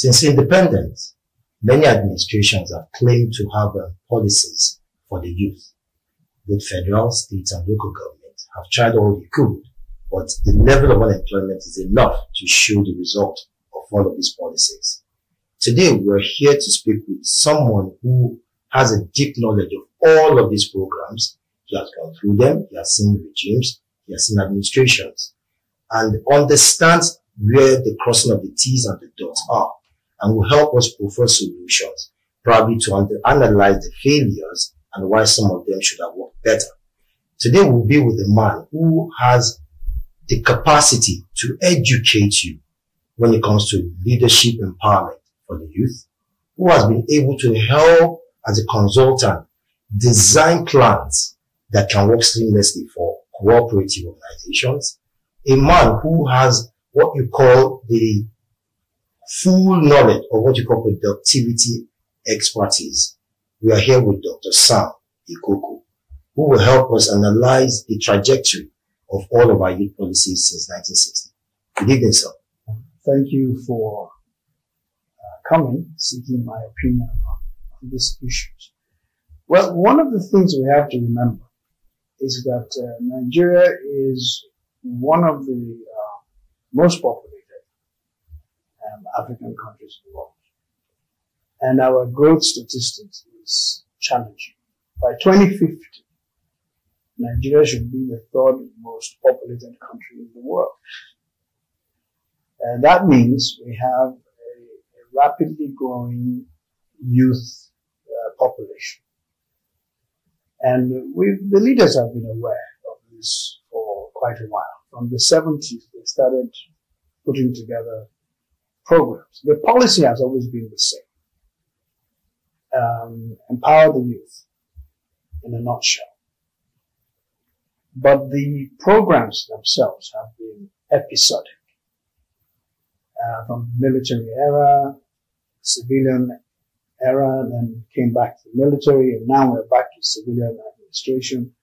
Since independence, many administrations have claimed to have policies for the youth. Both federal, state, and local governments have tried all they could, but the level of unemployment is enough to show the result of all of these policies. Today, we're here to speak with someone who has a deep knowledge of all of these programs. He has gone through them, he has seen regimes, he has seen administrations, and understands where the crossing of the T's and the dots are, and will help us prefer solutions, probably to analyze the failures and why some of them should have worked better. Today we'll be with a man who has the capacity to educate you when it comes to leadership empowerment for the youth, who has been able to help as a consultant design plans that can work seamlessly for cooperative organizations, a man who has what you call the full knowledge of what you call productivity expertise. We are here with Dr. Sam Ikoku, who will help us analyze the trajectory of all of our youth policies since 1960. Good evening, sir. Thank you for coming, seeking my opinion on these issues. Well, one of the things we have to remember is that Nigeria is one of the most populated African countries in the world. And our growth statistics is challenging. By 2050, Nigeria should be the third most populated country in the world. And that means we have a rapidly growing youth population. And the leaders have been aware of this for quite a while. From the 70s, they started putting together programs. The policy has always been the same. Empower the youth in a nutshell. But the programs themselves have been episodic. From the military era, civilian era, then came back to the military, and now we're back to civilian administration.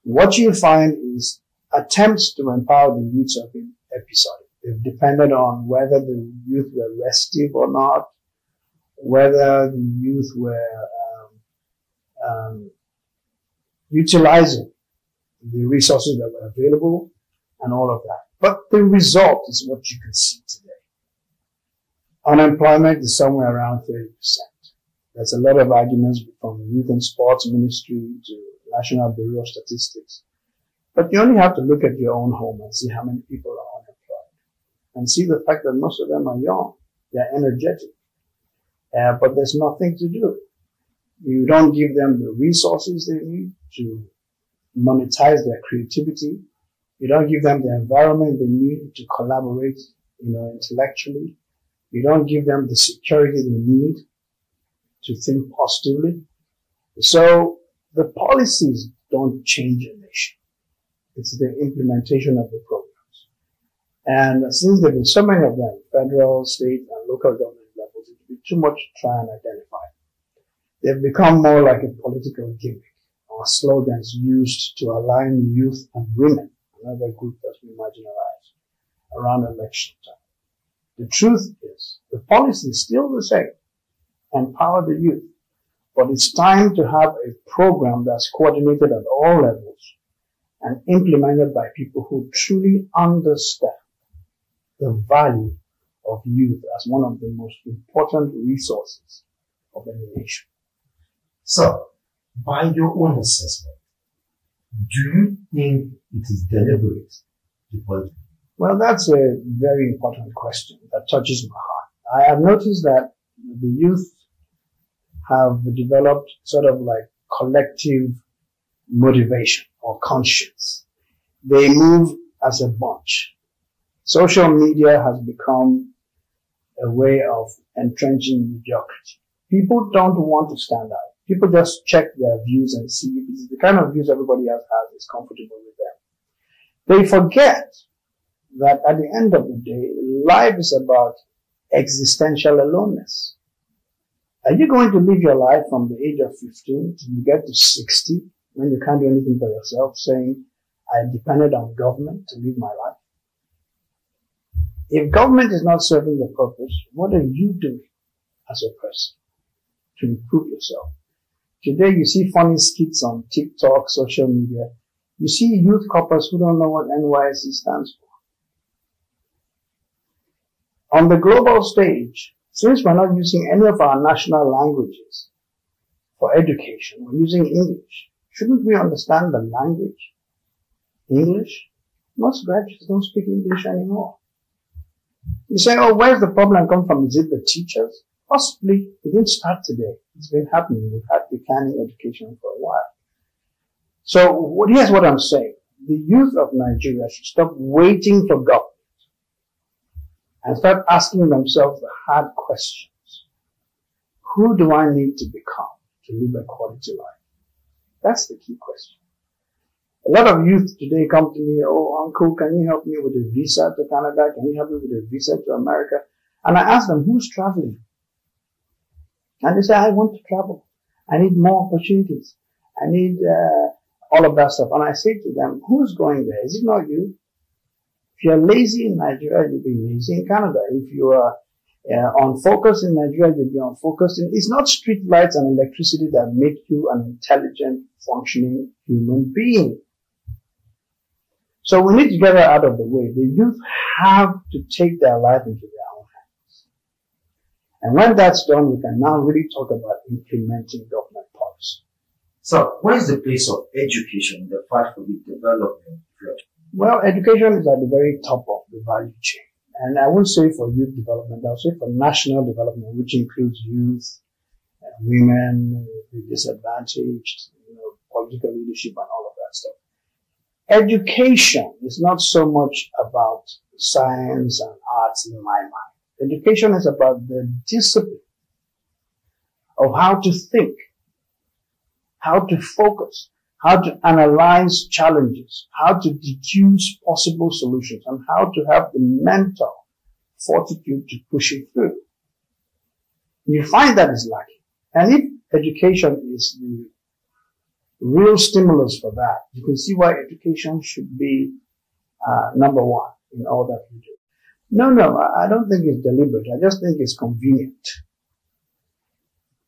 What you find is attempts to empower the youth have been episodic. They've depended on whether the youth were restive or not, whether the youth were utilizing the resources that were available, and all of that. But the result is what you can see today. Unemployment is somewhere around 30%. There's a lot of arguments from Youth and Sports Ministry to National Bureau of Statistics. But you only have to look at your own home and see how many people are unemployed. And see the fact that most of them are young. They're energetic. But there's nothing to do. You don't give them the resources they need to monetize their creativity. You don't give them the environment they need to collaborate, intellectually. You don't give them the security they need to think positively. So the policies don't change a nation. It's the implementation of the programs. And since there have been so many of them, federal, state, and local government levels, it would be too much to try and identify. They've become more like a political gimmick or slogans used to align youth and women, another group that's been marginalized, around election time. The truth is, the policy is still the same. Empower the youth. But it's time to have a program that's coordinated at all levels and implemented by people who truly understand the value of youth as one of the most important resources of any nation. So, by your own assessment, do you think it is deliberate? Well, that's a very important question that touches my heart. I have noticed that the youth have developed sort of like collective motivation or conscience. They move as a bunch. Social media has become a way of entrenching mediocrity. People don't want to stand out. People just check their views and see if it's the kind of views everybody else has is comfortable with them. They forget that at the end of the day, life is about existential aloneness. Are you going to live your life from the age of 15 till you get to 60 when you can't do anything for yourself, saying, I depended on government to live my life? If government is not serving the purpose, what are you doing as a person to improve yourself? Today you see funny skits on TikTok, social media. You see youth coppers who don't know what NYSC stands for. On the global stage, since we're not using any of our national languages for education, we're using English. Shouldn't we understand the language? English? Most graduates don't speak English anymore. You say, oh, where's the problem come from? Is it the teachers? Possibly. It didn't start today. It's been happening. We've had declining education for a while. So here's what I'm saying. The youth of Nigeria should stop waiting for government and start asking themselves the hard questions. Who do I need to become to live a quality life? That's the key question. A lot of youth today come to me, oh, uncle, can you help me with a visa to Canada? Can you help me with a visa to America? And I ask them, who's traveling? And they say, I want to travel. I need more opportunities. I need all of that stuff. And I say to them, who's going there? Is it not you? If you're lazy in Nigeria, you'll be lazy in Canada. If you are unfocused in Nigeria, you'll be unfocused in. It's not street lights and electricity that make you an intelligent, functioning human being. So we need to get that out of the way. The youth have to take their life into their own hands. And when that's done, we can now really talk about implementing government policy. So, where is the place of education in the fight for the development? Well, education is at the very top of the value chain. And I won't say for youth development, I'll say for national development, which includes youth, women, the disadvantaged, political leadership and all of that stuff. Education is not so much about science and arts in my mind. Education is about the discipline of how to think, how to focus, how to analyze challenges, how to deduce possible solutions, and how to have the mental fortitude to push it through. You find that is lacking. And if education is the real stimulus for that, you can see why education should be number one in all that we do. No, I don't think it's deliberate. I just think it's convenient.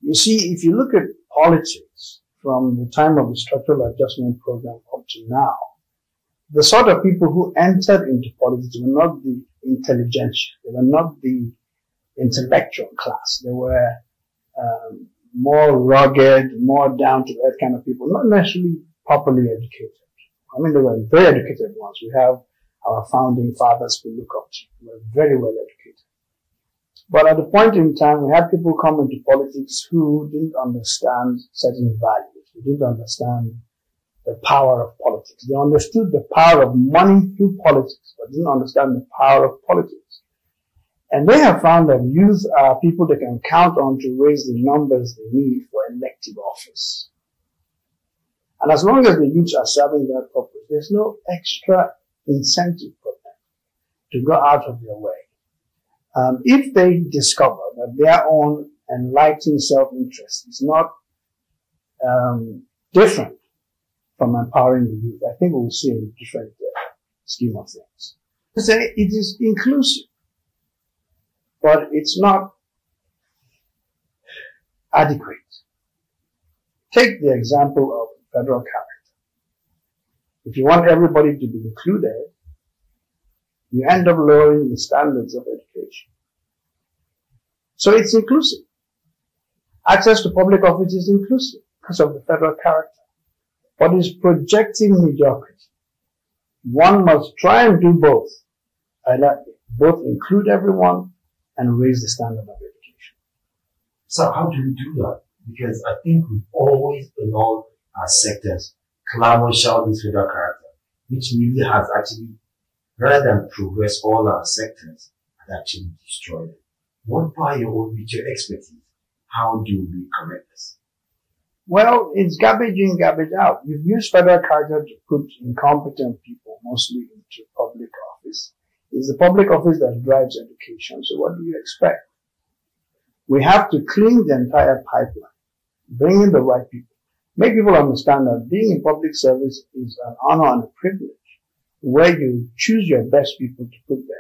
You see, if you look at politics from the time of the structural adjustment program up to now, the sort of people who entered into politics were not the intelligentsia. They were not the intellectual class. They were more rugged, more down-to-earth kind of people, not necessarily properly educated. I mean, they were very educated ones. We have our founding fathers we look up to. They were very well educated. But at the point in time, we had people come into politics who didn't understand certain values. They didn't understand the power of politics. They understood the power of money through politics, but didn't understand the power of politics. And they have found that youth are people they can count on to raise the numbers they need for elective office. And as long as the youths are serving that purpose, there's no extra incentive for them to go out of their way. If they discover that their own enlightened self-interest is not different from empowering the youth, I think we'll see a different scheme of things. So it is inclusive, but it's not adequate. Take the example of federal character. If you want everybody to be included, you end up lowering the standards of education. So it's inclusive. Access to public office is inclusive because of the federal character, but it's projecting mediocrity. One must try and do both. Both include everyone and raise the standard of education. So how do we do that? Because I think we've always, in all our sectors, clamor shout this federal character, which really has actually, rather than progress all our sectors, has actually destroyed it. What by with your expertise, how do we correct this? Well, it's garbage in, garbage out. You've used federal character to put incompetent people mostly into public office. It's the public office that drives education. So what do you expect? We have to clean the entire pipeline, bring in the right people, make people understand that being in public service is an honor and a privilege where you choose your best people to put there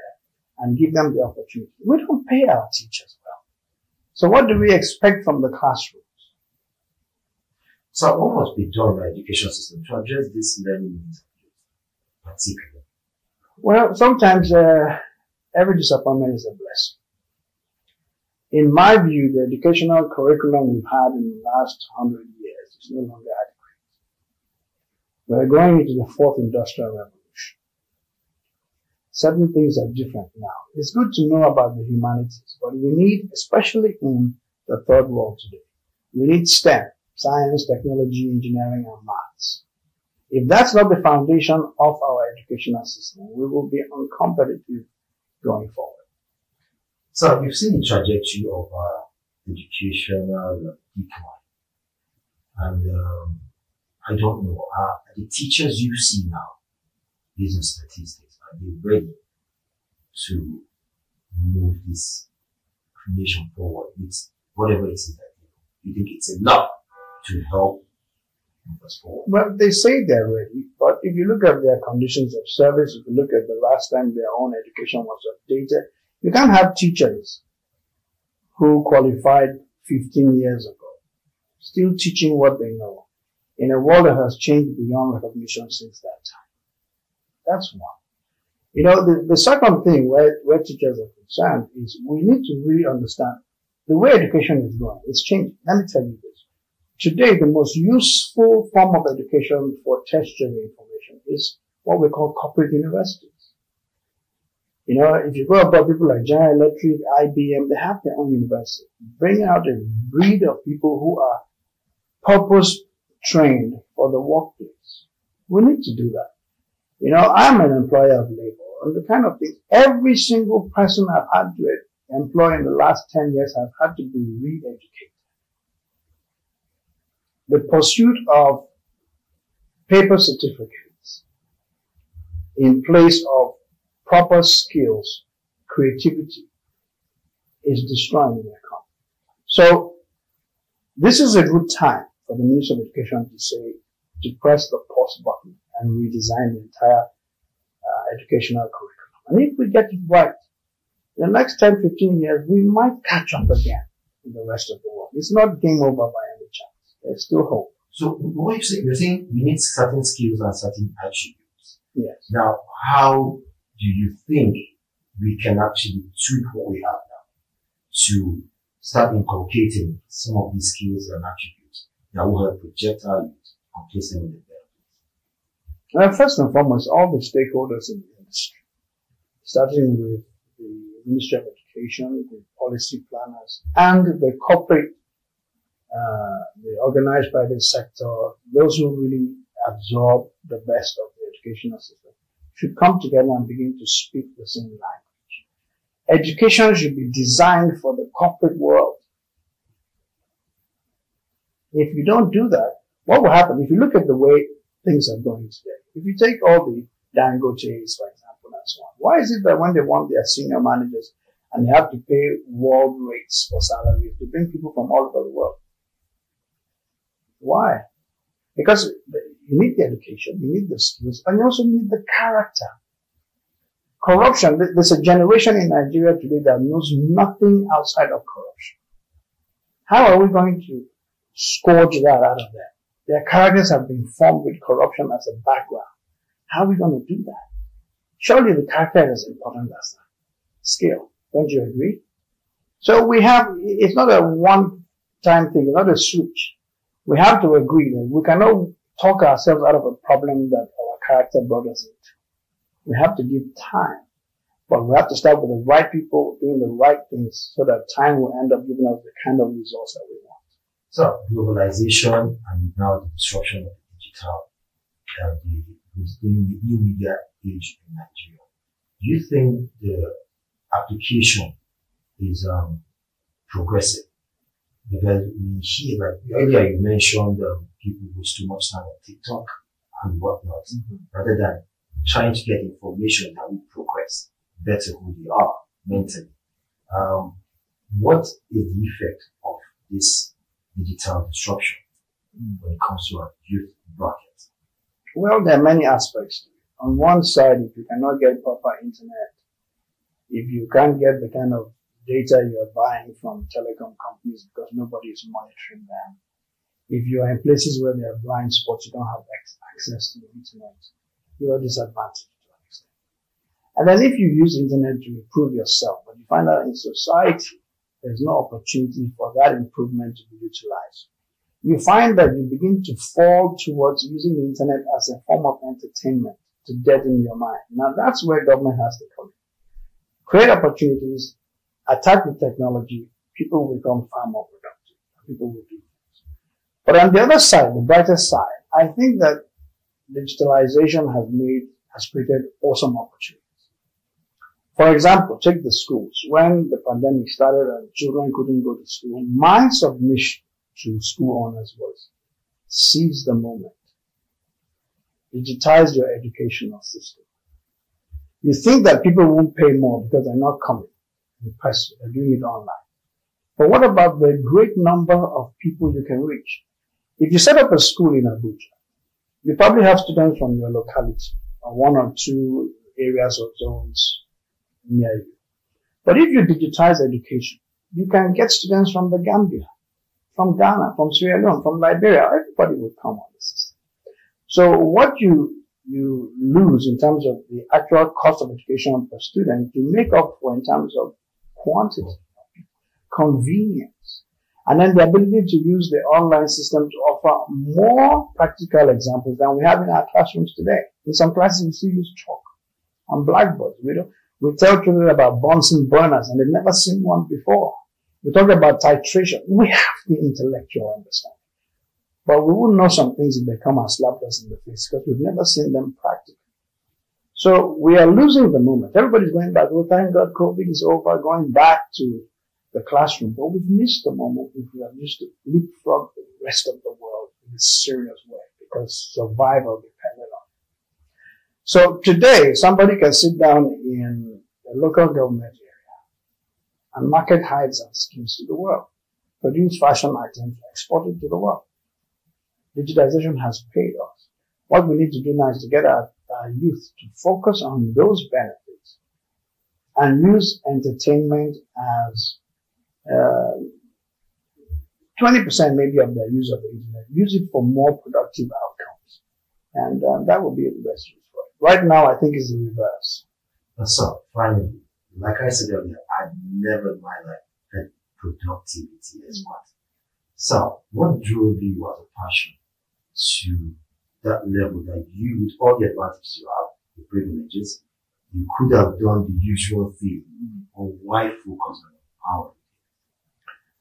and give them the opportunity. We don't pay our teachers well. So what do we expect from the classrooms? So what must be done in the education system to address this learning needs of youth, particularly? Well, sometimes every disappointment is a blessing. In my view, the educational curriculum we've had in the last 100 years is no longer adequate. We're going into the fourth industrial revolution. Certain things are different now. It's good to know about the humanities, but we need, especially in the third world today, we need STEM, science, technology, engineering, and maths. If that's not the foundation of our educational system, we will be uncompetitive going forward. So you've seen the trajectory of educational decline. And I don't know, the teachers you see now, using statistics, are they ready to move this nation forward with whatever it is that you think it's enough to help move us forward? Well, they say they're ready, but if you look at their conditions of service, if you look at the last time their own education was updated, you can't have teachers who qualified 15 years ago still teaching what they know in a world that has changed beyond recognition since that time. That's one. You know, the second thing where teachers are concerned is we need to really understand the way education is going. It's changing. Let me tell you this. Today, the most useful form of education for tertiary information is what we call corporate universities. You know, if you go about people like General Electric, IBM, they have their own university. Bring out a breed of people who are purpose trained for the workplace. We need to do that. You know, I'm an employer of labor, and the kind of thing, every single person I've had to employ in the last 10 years have had to be re-educated. The pursuit of paper certificates in place of proper skills, creativity, is destroying the economy. So, this is a good time for the Ministry of Education to say, to press the pause button and redesign the entire educational curriculum. And if we get it right, in the next 10, 15 years, we might catch up again in the rest of the world. It's not game over by any chance. There's still hope. So what you're saying we need certain skills and certain attributes. Yes. Now, how do you think we can actually tweak what we have now to start inculcating some of these skills and attributes that will help project our youth and place them in the better place? Well, first and foremost, all the stakeholders in the industry, starting with the Ministry of Education, the policy planners, and the corporate, the organized private sector, those who really absorb the best of the educational system, should come together and begin to speak the same language. Education should be designed for the corporate world. If you don't do that, what will happen? If you look at the way things are going today, if you take all the Dangotes, for example, and so on, why is it that when they want their senior managers and they have to pay world rates for salaries, they bring people from all over the world? Why? Because you need the education, you need the skills, and you also need the character. Corruption, there's a generation in Nigeria today that knows nothing outside of corruption. How are we going to scourge that out of them? Their characters have been formed with corruption as a background. How are we going to do that? Surely the character is as important as that skill. Don't you agree? So it's not a one-time thing, it's not a switch. We have to agree that we cannot talk ourselves out of a problem that our character brought us into. We have to give time, but we have to start with the right people doing the right things so that time will end up giving us the kind of results that we want. So globalization and now the disruption of the digital, the new media age in Nigeria. Do you think the application is progressive? Because we hear, like earlier you mentioned people who too much time on TikTok and whatnot, rather than trying to get information that will progress better who they are mentally. What is the effect of this digital disruption when it comes to our youth bracket? Well, there are many aspects to it. On one side, if you cannot get proper internet if you can't get the kind of data you're buying from telecom companies because nobody is monitoring them, if you are in places where there are blind spots, you don't have access to the internet, you are disadvantaged to an extent. And then if you use internet to improve yourself, but you find out in society, there's no opportunity for that improvement to be utilized, you find that you begin to fall towards using the internet as a form of entertainment to deaden your mind. Now that's where government has to come in. Create opportunities, attack the technology, people will become far more productive. People will do things. But on the other side, the brighter side, I think that digitalization has created awesome opportunities. For example, take the schools. When the pandemic started and children couldn't go to school, my submission to school owners was seize the moment. Digitize your educational system. You think that people won't pay more because they're not coming in person, they're doing it online. But what about the great number of people you can reach? If you set up a school in Abuja, you probably have students from your locality or one or two areas or zones near you. But if you digitize education, you can get students from the Gambia, from Ghana, from Sierra Leone, from Liberia. Everybody would come on the system. So what you lose in terms of the actual cost of education per student, you make up for in terms of quantity, convenience, and then the ability to use the online system to offer more practical examples than we have in our classrooms today. In some classes, we still use chalk on blackboards. We tell children about Bunsen burners, and they've never seen one before. We talk about titration. We have the intellectual understanding. But we wouldn't know some things if they come and slapped us in the face because we've never seen them practically. So we are losing the moment. Everybody's going back. Well, thank God COVID is over, going back to the classroom. But we've missed the moment if we are used to leapfrog the rest of the world in a serious way because survival depended on it. So today, somebody can sit down in the local government area and market hides and schemes to the world, produce fashion items, export it to the world. Digitization has paid us. What we need to do now is to get our youth to focus on those benefits and use entertainment as 20% maybe of their use of the internet. Use it for more productive outcomes. And that would be the best use for it. Right now, I think it's the reverse. So, finally, like I said earlier, I never in my life had productivity as much. So, what drove you as a passion to that level that you, with all the advantages you have, the privileges, you could have done the usual thing, or why focus on power?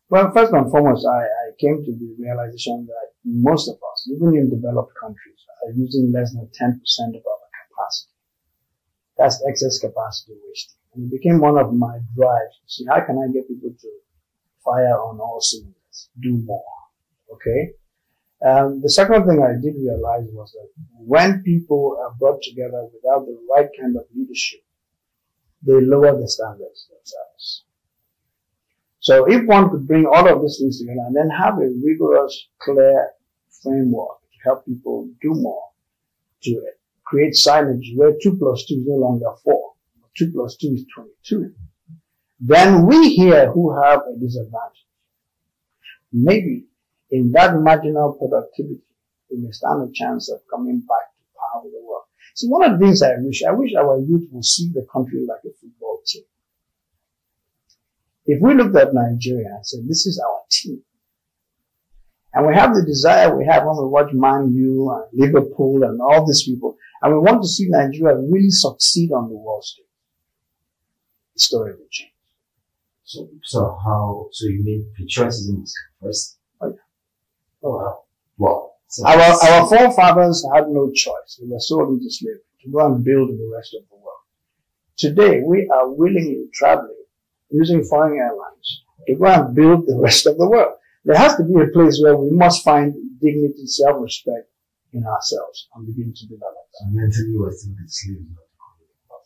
Well, first and foremost, I came to the realization that most of us, even in developed countries, are using less than 10% of our capacity. That's excess capacity wasting. And it became one of my drives to see how can I get people to fire on all cylinders, do more. Okay? The second thing I did realize was that when people are brought together without the right kind of leadership, they lower the standards themselves. So if one could bring all of these things together and then have a rigorous, clear framework to help people do more, to create signage where 2 plus 2 is no longer 4, 2 plus 2 is 22, then we here who have a disadvantage, maybe in that marginal productivity, we may stand a chance of coming back to power the world. See, one of the things I wish our youth will see the country like a football team. If we looked at Nigeria and said, this is our team, and we have the desire we have when we watch Man U and Liverpool and all these people, and we want to see Nigeria really succeed on the world stage, the story will change. So you mean patriotism is first? Oh, yeah. Oh, wow. Wow. So our forefathers had no choice. They were sold into slavery to go and build the rest of the world. Today, we are willingly traveling using foreign airlines to go and build the rest of the world. There has to be a place where we must find dignity, self-respect in ourselves and begin to develop that. So mentally, we're still the slaves.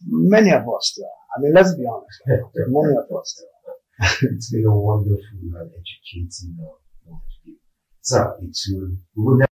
Many of us still. I mean, let's be honest. Many of us still. It's been a wonderful educating. So we will never